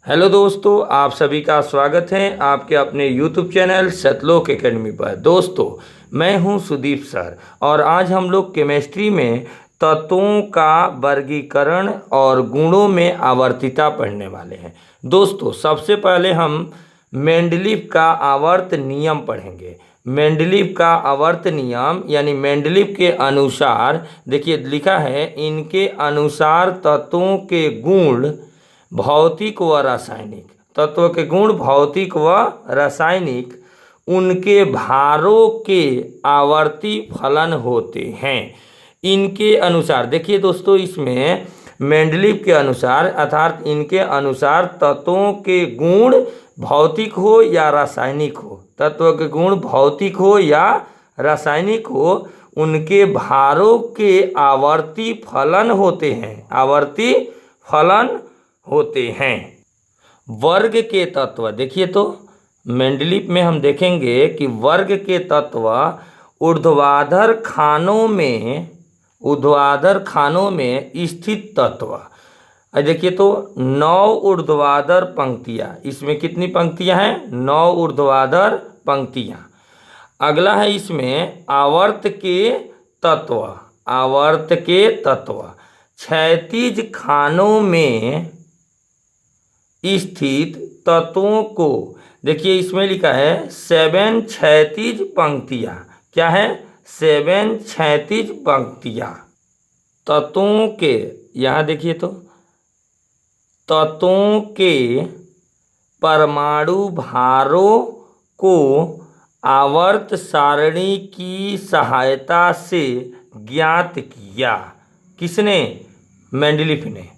Hello दोस्तों, आप सभी का स्वागत है आपके अपने यूट्यूब चैनल सतलोक एकेडमी पर। दोस्तों, मैं हूं सुदीप सर और आज हम लोग केमिस्ट्री में तत्वों का वर्गीकरण और गुणों में आवर्तिता पढ़ने वाले हैं। दोस्तों, सबसे पहले हम मेंडलीव का आवर्त नियम पढ़ेंगे। मेंडलीव का आवर्त नियम यानी मेंडलीव के अनुसार, देखिए लिखा है, इनके अनुसार तत्वों के गुण भौतिक व रासायनिक, तत्व के गुण भौतिक व रासायनिक उनके भारों के आवर्ती फलन होते हैं। इनके अनुसार, देखिए दोस्तों, इसमें मेंडलीव के अनुसार अर्थात इनके अनुसार तत्वों के गुण भौतिक हो या रासायनिक हो, तत्व के गुण भौतिक हो या रासायनिक हो, उनके भारों के आवर्ती फलन होते हैं, आवर्ती फलन होते हैं। वर्ग के तत्व, देखिए तो मेंडलीव में हम देखेंगे कि वर्ग के तत्व ऊर्ध्वाधर खानों में स्थित तत्व। देखिए तो 9 ऊर्ध्वाधर पंक्तियां, इसमें कितनी पंक्तियां हैं? 9 ऊर्ध्वाधर पंक्तियां। अगला है इसमें आवर्त के तत्व, आवर्त के तत्व क्षैतिज खानों में स्थित तत्वों को, देखिए इसमें लिखा है 7 क्षैतिज पंक्तियां। क्या है? 7 क्षैतिज पंक्तियां। तत्वों के, यहाँ देखिए तो तत्वों के परमाणु भारों को आवर्त सारणी की सहायता से ज्ञात किया। किसने? मेंडलीव ने।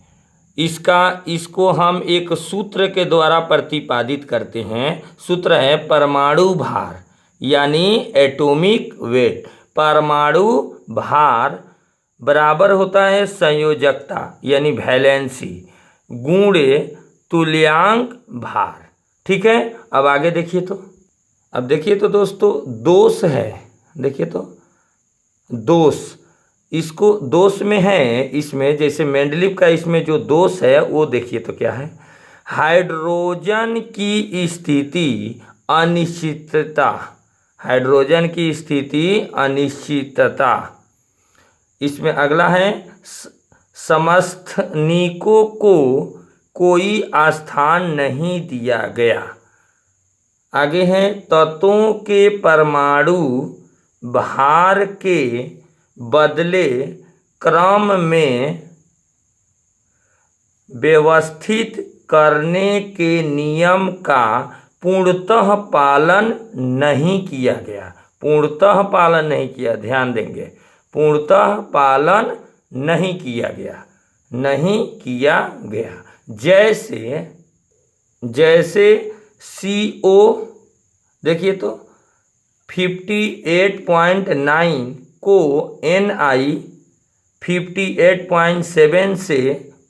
इसको हम एक सूत्र के द्वारा प्रतिपादित करते हैं। सूत्र है परमाणु भार यानी एटॉमिक वेट। परमाणु भार बराबर होता है संयोजकता यानी वैलेंसी गुणे तुल्यांक भार। ठीक है, अब आगे देखिए तो, अब देखिए तो दोस्तों, दोष है। देखिए तो दोष, इसको दोष में है, इसमें जैसे मेंडलीव का इसमें जो दोष है वो देखिए तो क्या है? हाइड्रोजन की स्थिति अनिश्चितता, हाइड्रोजन की स्थिति अनिश्चितता। इसमें अगला है समस्थानिकों को कोई स्थान नहीं दिया गया। आगे है तत्वों के परमाणु भार के बदले क्रम में व्यवस्थित करने के नियम का पूर्णतः पालन नहीं किया गया। पूर्णतः पालन नहीं किया, ध्यान देंगे, पूर्णतः पालन नहीं किया गया, नहीं किया गया। जैसे CO, देखिए तो 58.9 को Ni 58.7 से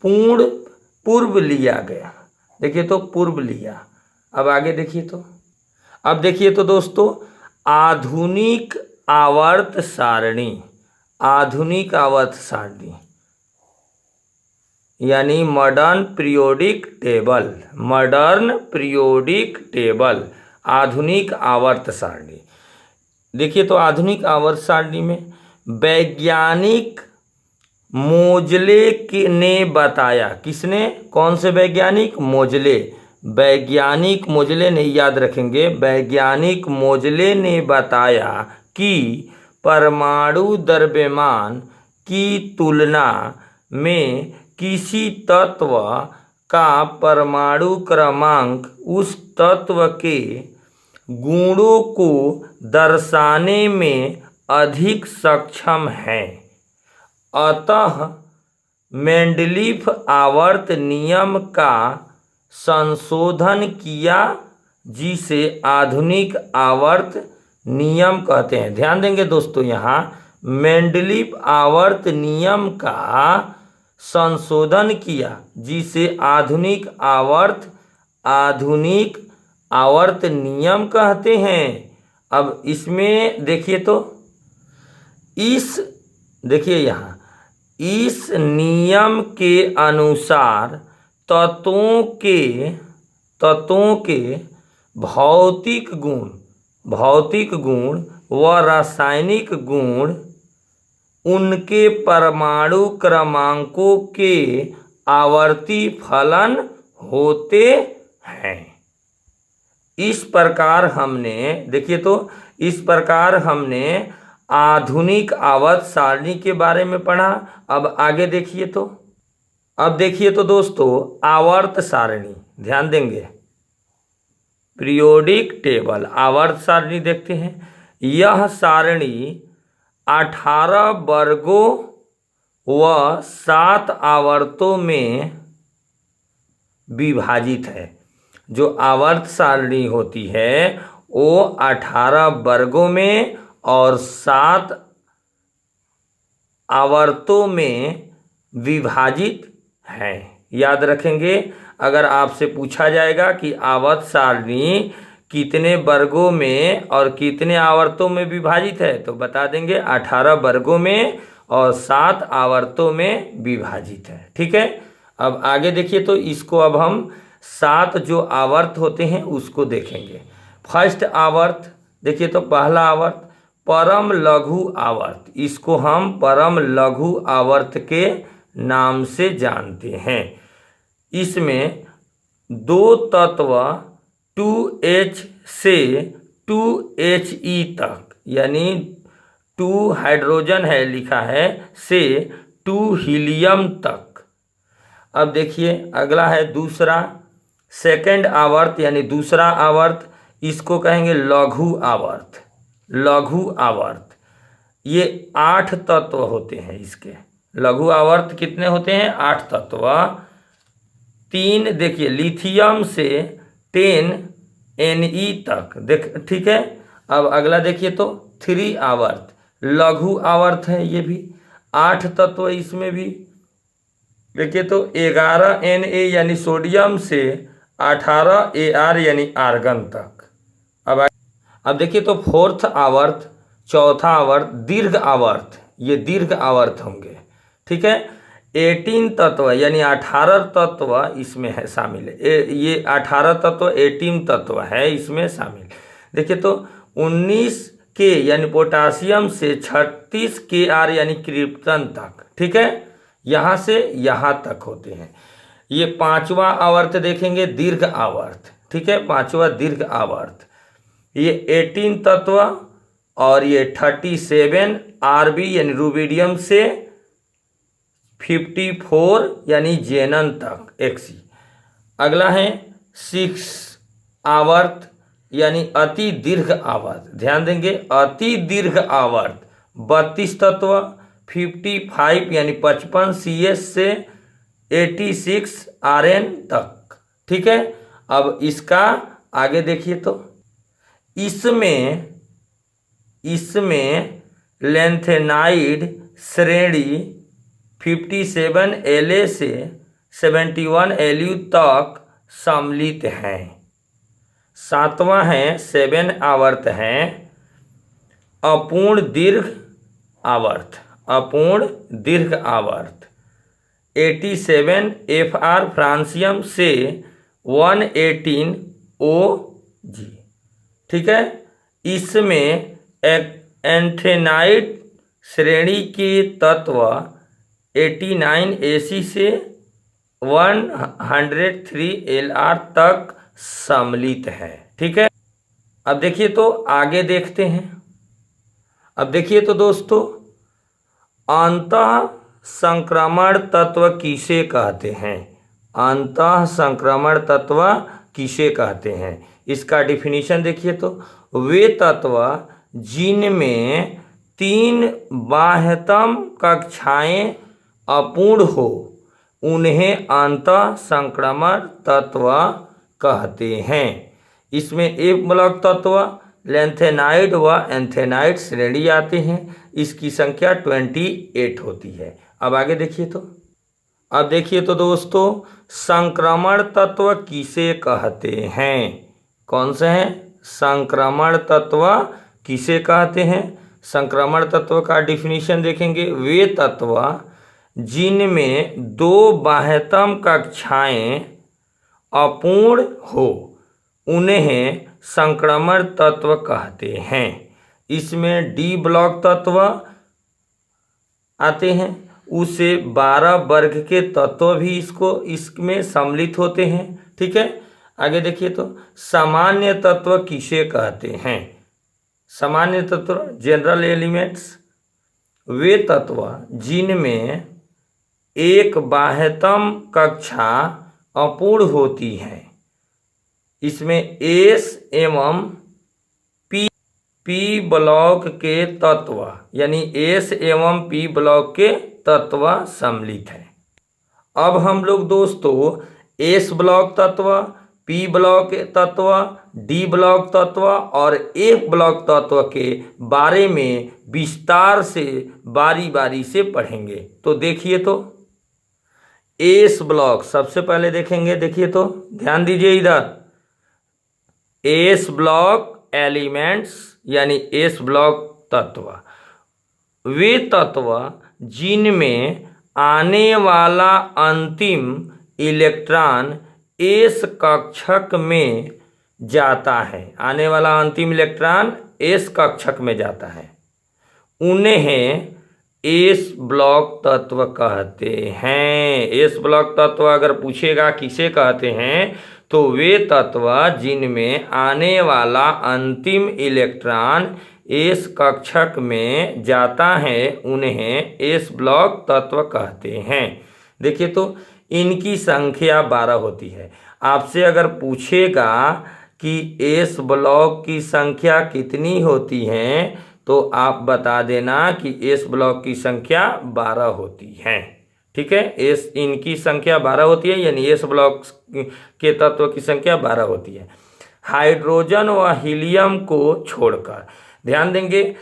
पूर्व लिया गया। देखिए तो पूर्व लिया। अब आगे देखिए तो, अब देखिए तो दोस्तों, आधुनिक आवर्त सारणी, आधुनिक आवर्त सारणी यानी modern periodic table, modern periodic table, आधुनिक आवर्त सारणी। देखिए तो आधुनिक आवर्त सारणी में वैज्ञानिक मोजले ने बताया। किसने? कौन से वैज्ञानिक? मोजले। वैज्ञानिक मोजले ने, याद रखेंगे, वैज्ञानिक मोजले ने बताया कि परमाणु द्रव्यमान की तुलना में किसी तत्व का परमाणु क्रमांक उस तत्व के गुणों को दर्शाने में अधिक सक्षम है। अतः मेंडलीव आवर्त नियम का संशोधन किया, जिसे आधुनिक आवर्त नियम कहते हैं। ध्यान देंगे दोस्तों, यहाँ मेंडलीव आवर्त नियम का संशोधन किया, जिसे आधुनिक आवर्त नियम कहते हैं। अब इसमें देखिए तो, देखिए यहाँ इस नियम के अनुसार तत्वों के भौतिक गुण व रासायनिक गुण उनके परमाणु क्रमांकों के आवर्ती फलन होते हैं। इस प्रकार हमने आधुनिक आवर्त सारणी के बारे में पढ़ा। अब आगे देखिए तो दोस्तों आवर्त सारणी ध्यान देंगे। पीरियोडिक टेबल आवर्त सारणी देखते हैं। यह सारणी 18 वर्गों व 7 आवर्तों में विभाजित है। जो आवर्त सारणी होती है वो 18 वर्गों में और 7 आवर्तों में विभाजित है। याद रखेंगे, अगर आपसे पूछा जाएगा कि आवर्त सारणी कितने वर्गों में और कितने आवर्तों में विभाजित है तो बता देंगे 18 वर्गों में और 7 आवर्तों में विभाजित है। ठीक है, अब आगे देखिए तो इसको अब हम 7 जो आवर्त होते हैं उसको देखेंगे। फर्स्ट आवर्त देखिए तो पहला आवर्त परम लघु आवर्त, इसको हम परम लघु आवर्त के नाम से जानते हैं। इसमें 2 तत्व 2H से 2He तक, यानी 2 हाइड्रोजन है लिखा है से 2 हीलियम तक। अब देखिए अगला है दूसरा सेकंड आवर्त यानी दूसरा आवर्त, इसको कहेंगे लघु आवर्त। ये 8 तत्व होते हैं इसके। लघु आवर्त कितने होते हैं? 8 तत्व। 3 देखिए लिथियम से 10 Ne तक ठीक है। अब अगला देखिए तो 3 आवर्त लघु आवर्त है, ये भी 8 तत्व इसमें भी। देखिए तो 11 Na यानी सोडियम से 18 Ar यानी आर्गन तक। अब देखिए तो फोर्थ आवर्त चौथा आवर्त दीर्घ आवर्त, ये दीर्घ आवर्त होंगे। ठीक है, 18 तत्व यानी 18 तत्व इसमें है शामिल है। ये 18 तत्व 18 तत्व है इसमें शामिल। देखिए तो 19 के यानी पोटासियम से 36 Kr यानी क्रिप्टन तक। ठीक है, यहाँ से यहाँ तक होते हैं। ये 5वां आवर्त देखेंगे दीर्घ आवर्त। ठीक है, 5वां दीर्घ आवर्त, ये 18 तत्व और ये 37 Rb यानी रुबिडियम से 54 यानी जेनन तक Xc। अगला है 6 आवर्त यानी अति दीर्घ आवर्त। ध्यान देंगे अति दीर्घ आवर्त 32 तत्व 55 यानी 55 CS से 86 Rn तक। ठीक है, अब इसका आगे देखिए तो इसमें लेंथेनाइड श्रेणी 57 La से 71 Lu तक सम्मिलित हैं। 7वां है 7 आवर्त हैं अपूर्ण दीर्घ आवर्त। 87 Fr फ्रांसियम से 118 Og। ठीक है, इसमें एंथेनाइड श्रेणी के तत्व 89 Ac से 103 Lr तक सम्मिलित है। ठीक है, अब देखिए तो आगे देखते हैं। अब देखिए तो दोस्तों अंतः संक्रमण तत्व किसे कहते हैं? अंतः संक्रमण तत्व किसे कहते हैं? इसका डिफिनीशन देखिए तो वे तत्व जिनमें 3 बाह्यतम कक्षाएं अपूर्ण हो उन्हें अंतः संक्रमण तत्व कहते हैं। इसमें एक मूलक तत्व लेंथेनाइड व एंथेनाइड श्रेणी आते हैं। इसकी संख्या 28 होती है। अब आगे देखिए तो अब देखिए तो दोस्तों संक्रमण तत्व किसे कहते हैं? कौन से हैं? संक्रमण तत्व किसे कहते हैं? संक्रमण तत्व का डिफिनीशन देखेंगे वे तत्व जिनमें दो बाह्यतम कक्षाएं अपूर्ण हो उन्हें संक्रमण तत्व कहते हैं। इसमें डी ब्लॉक तत्व आते हैं, उसे 12 वर्ग के तत्व भी इसमें सम्मिलित होते हैं। ठीक है, आगे देखिए तो सामान्य तत्व किसे कहते हैं? सामान्य तत्व जनरल एलिमेंट्स वे तत्व जिनमें एक बाह्यतम कक्षा अपूर्ण होती है। इसमें एस एवं पी ब्लॉक के तत्व यानी एस एवं पी ब्लॉक के तत्व सम्मिलित हैं। अब हम लोग दोस्तों एस ब्लॉक तत्व, पी ब्लॉक तत्व, डी ब्लॉक तत्व और एफ ब्लॉक तत्व के बारे में विस्तार से बारी बारी से पढ़ेंगे। तो देखिए तो एस ब्लॉक सबसे पहले देखेंगे। देखिए तो ध्यान दीजिए इधर, एस ब्लॉक एलिमेंट्स यानी एस ब्लॉक तत्व वे तत्व जिनमें आने वाला अंतिम इलेक्ट्रॉन एस कक्षक में जाता है। आने वाला अंतिम इलेक्ट्रॉन एस कक्षक में जाता है, उन्हें एस ब्लॉक तत्व कहते हैं। एस ब्लॉक तत्व अगर पूछेगा किसे कहते हैं तो वे तत्व जिनमें आने वाला अंतिम इलेक्ट्रॉन एस कक्षक में जाता है उन्हें एस ब्लॉक तत्व कहते हैं। देखिए तो इनकी संख्या 12 होती है। आपसे अगर पूछेगा कि एस ब्लॉक की संख्या कितनी होती है तो आप बता देना कि एस ब्लॉक की संख्या 12 होती है। ठीक है, एस इनकी संख्या 12 होती है यानी एस ब्लॉक के तत्व की संख्या 12 होती है। हाइड्रोजन व हीलियम को छोड़कर, ध्यान देंगे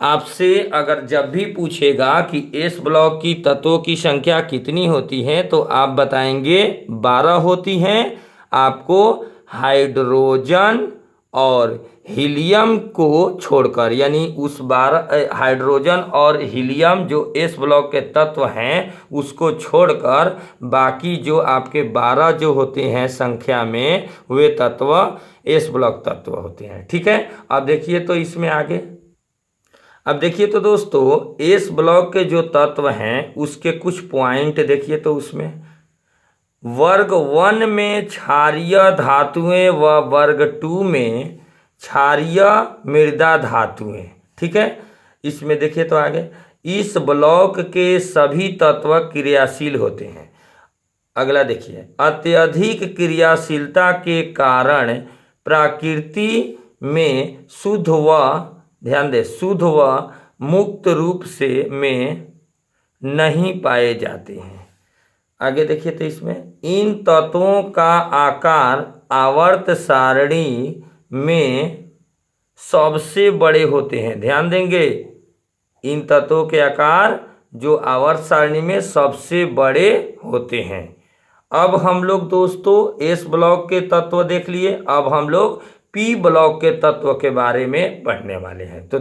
आपसे अगर जब भी पूछेगा कि एस ब्लॉक की तत्वों की संख्या कितनी होती है तो आप बताएंगे 12 होती हैं। आपको हाइड्रोजन और हीलियम को छोड़कर यानी उस 12 हाइड्रोजन और हीलियम जो एस ब्लॉक के तत्व हैं उसको छोड़कर बाकी जो आपके 12 जो होते हैं संख्या में वे तत्व एस ब्लॉक तत्व होते हैं। ठीक है, अब देखिए तो इसमें आगे, अब देखिए तो दोस्तों एस ब्लॉक के जो तत्व हैं उसके कुछ पॉइंट देखिए तो उसमें वर्ग 1 में क्षारीय धातुएं व वर्ग 2 में क्षारीय मृदा धातुएं। ठीक है, इसमें देखिए तो आगे इस ब्लॉक के सभी तत्व क्रियाशील होते हैं। अगला देखिए अत्यधिक क्रियाशीलता के कारण प्रकृति में शुद्ध व, ध्यान दे, शुद्ध व मुक्त रूप से में नहीं पाए जाते हैं। आगे देखिए तो इसमें इन तत्वों का आकार आवर्त सारणी में सबसे बड़े होते हैं। ध्यान देंगे इन तत्वों के आकार जो आवर्त सारणी में सबसे बड़े होते हैं। अब हम लोग दोस्तों एस ब्लॉक के तत्व देख लिए, अब हम लोग पी ब्लॉक के तत्व के बारे में पढ़ने वाले हैं। तो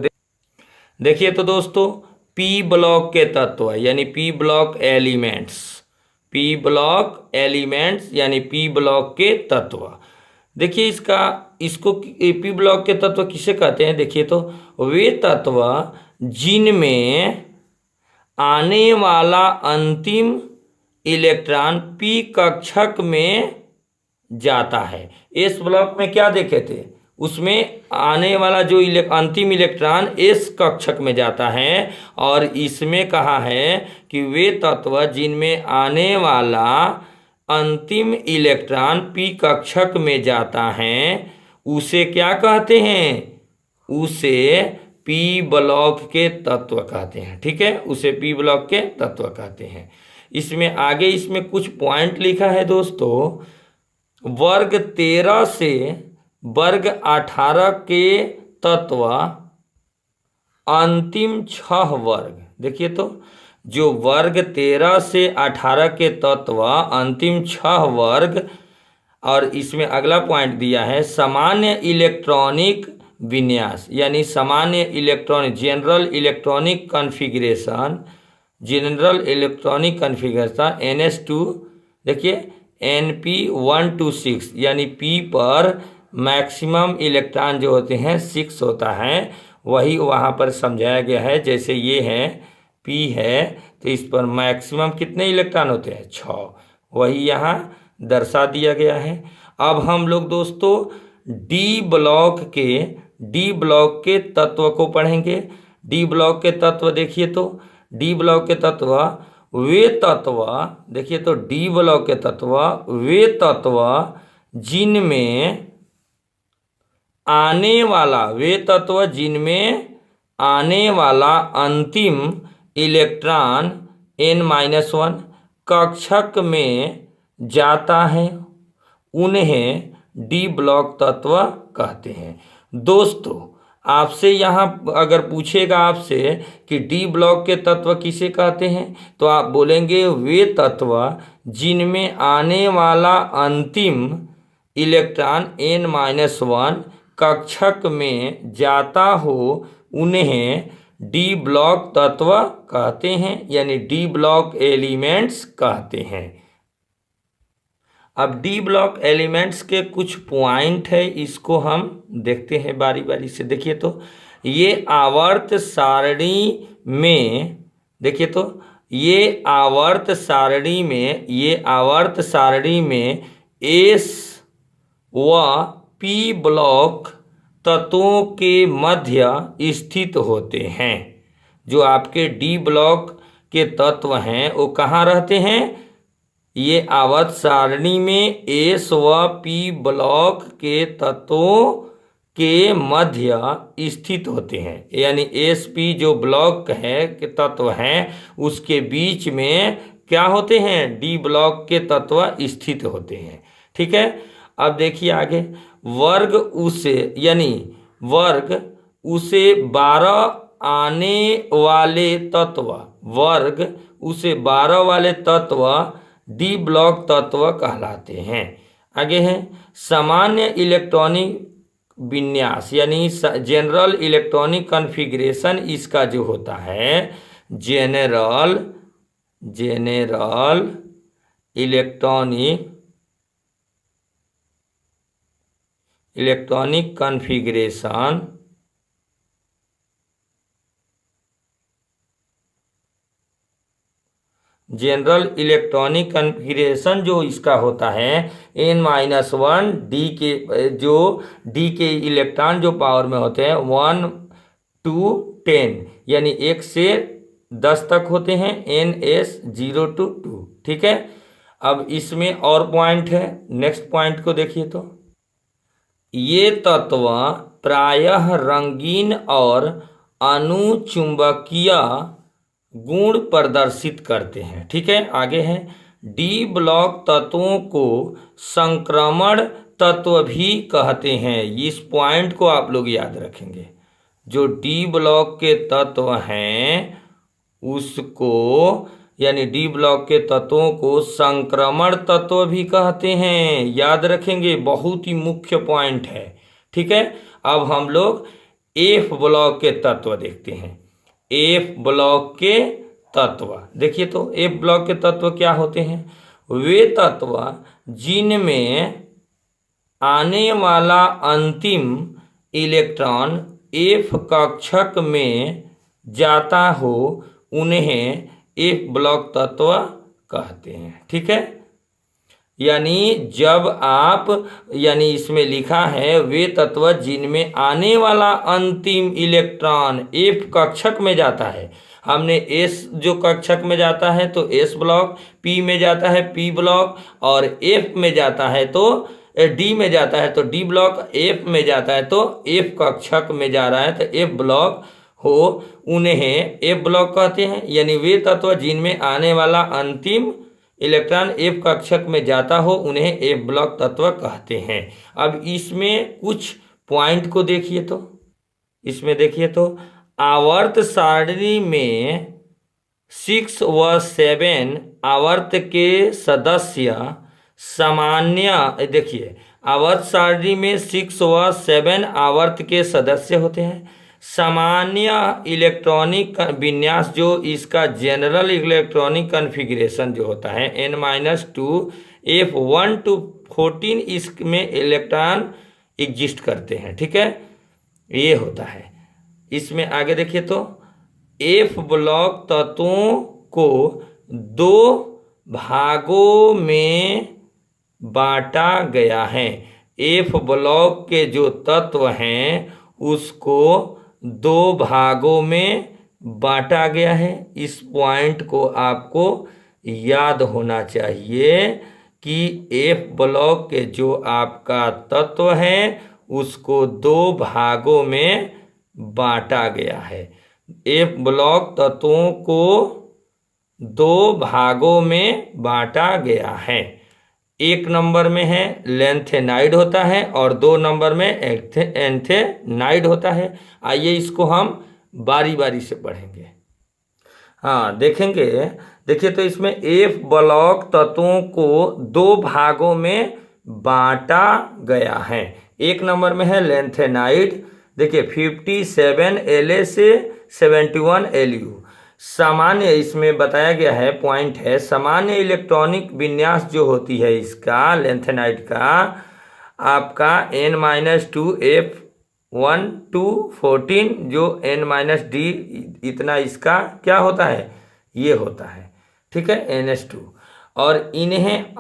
देखिए तो दोस्तों पी ब्लॉक के तत्व यानी P block elements, P block elements यानी पी ब्लॉक के तत्व। देखिए इसको पी ब्लॉक के तत्व किसे कहते हैं? देखिए तो वे तत्व जिनमें आने वाला अंतिम इलेक्ट्रॉन पी कक्षक में जाता है। एस ब्लॉक में क्या देखे थे, उसमें आने वाला जो अंतिम इलेक्ट्रॉन एस कक्षक में जाता है और इसमें कहा है कि वे तत्व जिनमें आने वाला अंतिम इलेक्ट्रॉन पी कक्षक में जाता है उसे क्या कहते हैं? उसे पी ब्लॉक के तत्व कहते हैं। ठीक है, उसे पी ब्लॉक के तत्व कहते हैं। इसमें आगे इसमें कुछ पॉइंट लिखा है दोस्तों, वर्ग 13 से वर्ग 18 के तत्व अंतिम 6 वर्ग। देखिए तो जो वर्ग 13 से 18 के तत्व अंतिम 6 वर्ग, और इसमें अगला पॉइंट दिया है सामान्य इलेक्ट्रॉनिक विन्यास यानी सामान्य electronic general electronic configuration general electronic configuration NS2, देखिए NP126 यानी P पर मैक्सिमम इलेक्ट्रॉन जो होते हैं 6 होता है, वही वहाँ पर समझाया गया है। जैसे ये है P है तो इस पर मैक्सिमम कितने इलेक्ट्रॉन होते हैं 6, वही यहाँ दर्शा दिया गया है। अब हम लोग दोस्तों डी ब्लॉक के तत्व को पढ़ेंगे। डी ब्लॉक के तत्व देखिए तो डी ब्लॉक के तत्व वे तत्व, देखिए तो डी ब्लॉक के तत्व वे तत्व जिनमें आने वाला अंतिम इलेक्ट्रॉन n-1 कक्षक में जाता है उन्हें डी ब्लॉक तत्व कहते हैं। दोस्तों आपसे यहाँ अगर पूछेगा आपसे कि डी ब्लॉक के तत्व किसे कहते हैं, तो आप बोलेंगे वे तत्व जिनमें आने वाला अंतिम इलेक्ट्रॉन n-1 कक्षक में जाता हो उन्हें डी ब्लॉक तत्व कहते हैं, यानी डी ब्लॉक एलिमेंट्स कहते हैं। अब डी ब्लॉक एलिमेंट्स के कुछ पॉइंट है, इसको हम देखते हैं बारी बारी से। देखिए तो ये आवर्त सारणी में, देखिए तो ये आवर्त सारणी में एस व पी ब्लॉक तत्वों के मध्य स्थित होते हैं। जो आपके डी ब्लॉक के तत्व हैं वो कहाँ रहते हैं, ये आवर्त सारणी में एस व पी ब्लॉक के तत्वों के मध्य स्थित होते हैं, यानी एस पी जो ब्लॉक है के तत्व हैं उसके बीच में क्या होते हैं, डी ब्लॉक के तत्व स्थित होते हैं। ठीक है, अब देखिए आगे, वर्ग उसे 12 आने वाले तत्व डी ब्लॉक तत्व कहलाते हैं। आगे है सामान्य इलेक्ट्रॉनिक विन्यास, यानी जनरल इलेक्ट्रॉनिक कॉन्फ़िगरेशन इसका जो होता है general electronic configuration general electronic configuration जो इसका होता है n-1 डी के इलेक्ट्रॉन जो पावर में होते हैं 1 to 10, यानी 1 से 10 तक होते हैं, NS0 to 2। ठीक है, अब इसमें और पॉइंट है, नेक्स्ट पॉइंट को देखिए तो ये तत्व प्रायः रंगीन और अनुचुंबकीय गुण प्रदर्शित करते हैं। ठीक है, आगे है डी ब्लॉक तत्वों को संक्रमण तत्व भी कहते हैं। इस पॉइंट को आप लोग याद रखेंगे, जो डी ब्लॉक के तत्व हैं उसको, यानी डी ब्लॉक के तत्वों को संक्रमण तत्व भी कहते हैं, याद रखेंगे, बहुत ही मुख्य पॉइंट है। ठीक है, अब हम लोग एफ ब्लॉक के तत्व देखते हैं। एफ ब्लॉक के तत्व देखिए तो एफ ब्लॉक के तत्व क्या होते हैं, वे तत्व जिनमें आने वाला अंतिम इलेक्ट्रॉन एफ कक्षक में जाता हो उन्हें एफ ब्लॉक तत्व कहते हैं। ठीक है, यानी जब आप, यानी इसमें लिखा है वे तत्व जिनमें आने वाला अंतिम इलेक्ट्रॉन एफ कक्षक में जाता है, हमने एस जो कक्षक में जाता है तो एस ब्लॉक, पी में जाता है पी ब्लॉक, और एफ में जाता है तो डी में जाता है तो डी ब्लॉक, एफ में जाता है तो एफ कक्षक में जा रहा है तो एफ ब्लॉक हो, उन्हें एफ ब्लॉक कहते हैं। यानी वे तत्व जिनमें आने वाला अंतिम इलेक्ट्रॉन एफ कक्षक में जाता हो उन्हें एफ ब्लॉक तत्व कहते हैं। अब इसमें कुछ पॉइंट को देखिए तो, इसमें देखिए तो आवर्त सारणी में 6 व 7 आवर्त के सदस्य सामान्य, देखिए आवर्त सारणी में 6 व 7 आवर्त के सदस्य होते हैं। सामान्य इलेक्ट्रॉनिक विन्यास जो इसका जनरल इलेक्ट्रॉनिक कॉन्फ़िगरेशन जो होता है n-2 F1 to 14 इसमें इलेक्ट्रॉन एग्जिस्ट करते हैं। ठीक है, ये होता है। इसमें आगे देखिए तो F ब्लॉक तत्वों को 2 भागों में बांटा गया है। F ब्लॉक के जो तत्व हैं उसको 2 भागों में बांटा गया है। इस पॉइंट को आपको याद होना चाहिए कि F ब्लॉक के जो आपका तत्व है उसको 2 भागों में बांटा गया है। F ब्लॉक तत्वों को 2 भागों में बांटा गया है। 1 नंबर में है लैंथेनाइड होता है और 2 नंबर में एंथेनाइड होता है। आइए इसको हम बारी बारी से पढ़ेंगे। हाँ देखेंगे, देखिए तो इसमें F ब्लॉक तत्वों को 2 भागों में बांटा गया है। 1 नंबर में है लैंथेनाइड, देखिए 57 La से 71 Lu। सामान्य इसमें बताया गया है, पॉइंट है, सामान्य इलेक्ट्रॉनिक विन्यास जो होती है इसका लैंथेनाइड का आपका n-2 F1 to 14 जो n-d इतना इसका क्या होता है, ये होता है। ठीक है, NH2। और इन्हें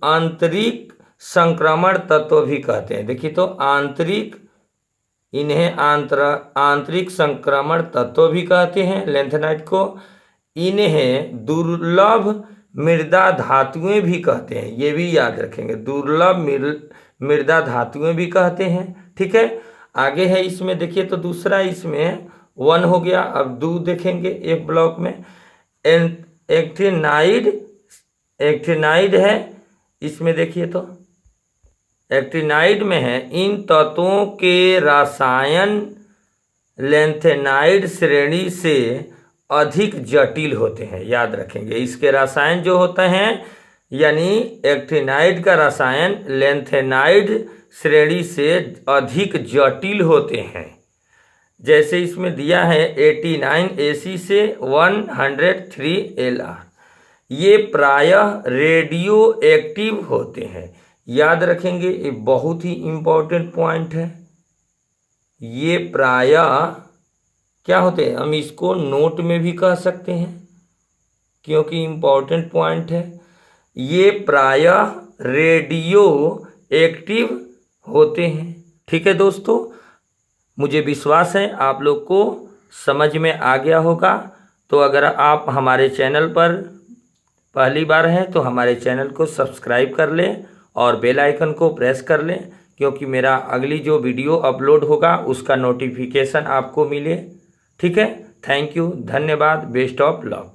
आंतरिक संक्रमण तत्व भी कहते हैं। देखिए तो इन्हें आंतरिक संक्रमण तत्व भी कहते हैं लैंथेनाइड को। इन्हें दुर्लभ मृदा धातुएं भी कहते हैं, ये भी याद रखेंगे, दुर्लभ मृदा धातुएं भी कहते हैं। ठीक है, आगे है इसमें देखिए तो दूसरा इसमें 1 हो गया। अब 2 देखेंगे F ब्लॉक में एक्टिनाइड है। इसमें देखिए तो एक्टिनाइड में है, इन तत्वों के रसायन लैंथेनाइड श्रेणी से अधिक जटिल होते हैं, याद रखेंगे। इसके रसायन जो होते हैं यानी एक्टिनाइड का रसायन लैंथेनाइड श्रेणी से अधिक जटिल होते हैं। जैसे इसमें दिया है 89 AC से 103 LR। ये प्रायः रेडियो एक्टिव होते हैं, याद रखेंगे, ये बहुत ही इम्पोर्टेंट पॉइंट है। ये प्रायः क्या होते हैं, हम इसको नोट में भी कह सकते हैं क्योंकि इम्पोर्टेंट पॉइंट है। ये प्रायः रेडियो एक्टिव होते हैं। ठीक है दोस्तों, मुझे विश्वास है आप लोग को समझ में आ गया होगा। तो अगर आप हमारे चैनल पर पहली बार हैं तो हमारे चैनल को सब्सक्राइब कर लें और बेल आइकन को प्रेस कर लें, क्योंकि मेरा अगली जो वीडियो अपलोड होगा उसका नोटिफिकेशन आपको मिले। ठीक है, थैंक यू, धन्यवाद, बेस्ट ऑफ लक।